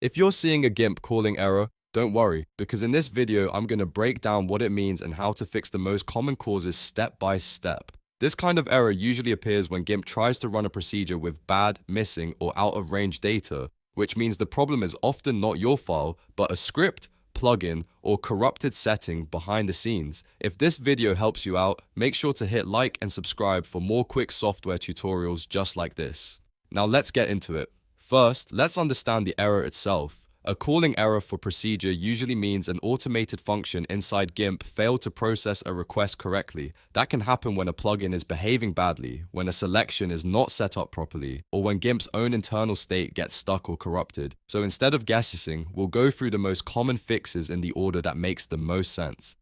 If you're seeing a GIMP calling error, don't worry, because in this video, I'm going to break down what it means and how to fix the most common causes step by step. This kind of error usually appears when GIMP tries to run a procedure with bad, missing, or out of range data, which means the problem is often not your file, but a script, plugin, or corrupted setting behind the scenes. If this video helps you out, make sure to hit like and subscribe for more quick software tutorials just like this. Now let's get into it. First, let's understand the error itself. A calling error for procedure usually means an automated function inside GIMP failed to process a request correctly. That can happen when a plugin is behaving badly, when a selection is not set up properly, or when GIMP's own internal state gets stuck or corrupted. So instead of guessing, we'll go through the most common fixes in the order that makes the most sense.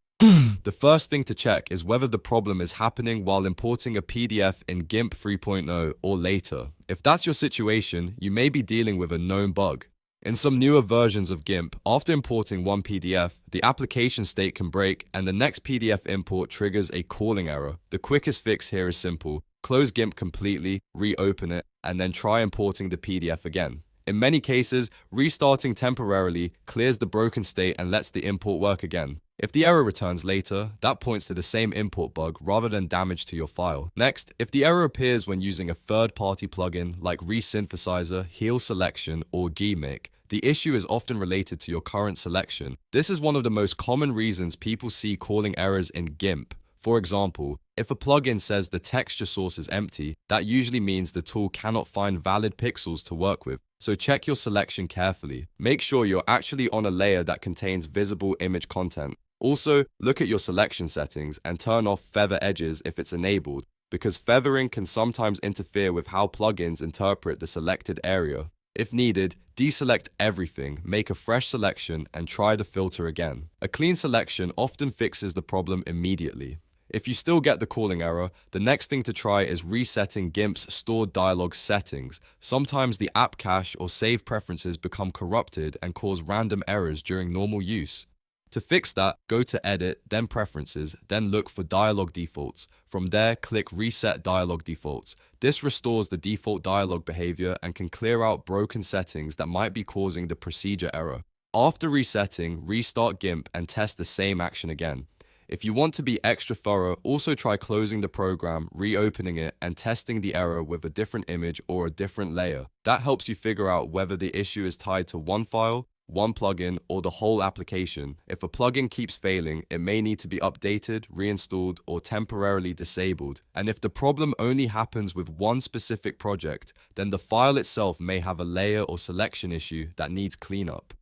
The first thing to check is whether the problem is happening while importing a PDF in GIMP 3.0 or later. If that's your situation, you may be dealing with a known bug. In some newer versions of GIMP, after importing one PDF, the application state can break and the next PDF import triggers a calling error. The quickest fix here is simple. Close GIMP completely, reopen it, and then try importing the PDF again. In many cases, restarting temporarily clears the broken state and lets the import work again. If the error returns later, that points to the same import bug rather than damage to your file. Next, if the error appears when using a third-party plugin like Resynthesizer, Heal Selection, or gmic, the issue is often related to your current selection. This is one of the most common reasons people see calling errors in GIMP. For example, if a plugin says the texture source is empty, that usually means the tool cannot find valid pixels to work with. So check your selection carefully. Make sure you're actually on a layer that contains visible image content. Also, look at your selection settings and turn off feather edges if it's enabled, because feathering can sometimes interfere with how plugins interpret the selected area. If needed, deselect everything, make a fresh selection, and try the filter again. A clean selection often fixes the problem immediately. If you still get the calling error, the next thing to try is resetting GIMP's stored dialog settings. Sometimes the app cache or save preferences become corrupted and cause random errors during normal use. To fix that, go to Edit, then Preferences, then look for Dialog Defaults. From there, click Reset Dialog Defaults. This restores the default dialog behavior and can clear out broken settings that might be causing the procedure error. After resetting, restart GIMP and test the same action again. If you want to be extra thorough, also try closing the program, reopening it, and testing the error with a different image or a different layer. That helps you figure out whether the issue is tied to one file, one plugin, or the whole application. If a plugin keeps failing, it may need to be updated, reinstalled, or temporarily disabled. And if the problem only happens with one specific project, then the file itself may have a layer or selection issue that needs cleanup.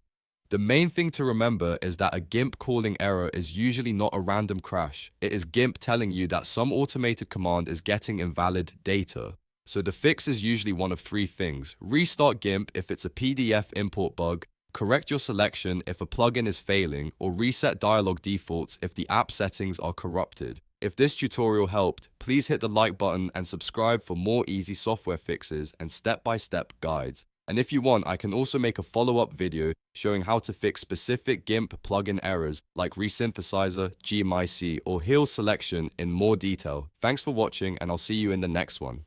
The main thing to remember is that a GIMP calling error is usually not a random crash. It is GIMP telling you that some automated command is getting invalid data. So the fix is usually one of three things. Restart GIMP if it's a PDF import bug, correct your selection if a plugin is failing, or reset dialog defaults if the app settings are corrupted. If this tutorial helped, please hit the like button and subscribe for more easy software fixes and step-by-step guides. And if you want, I can also make a follow-up video showing how to fix specific GIMP plugin errors like Resynthesizer, gmic, or Heal Selection in more detail. Thanks for watching, and I'll see you in the next one.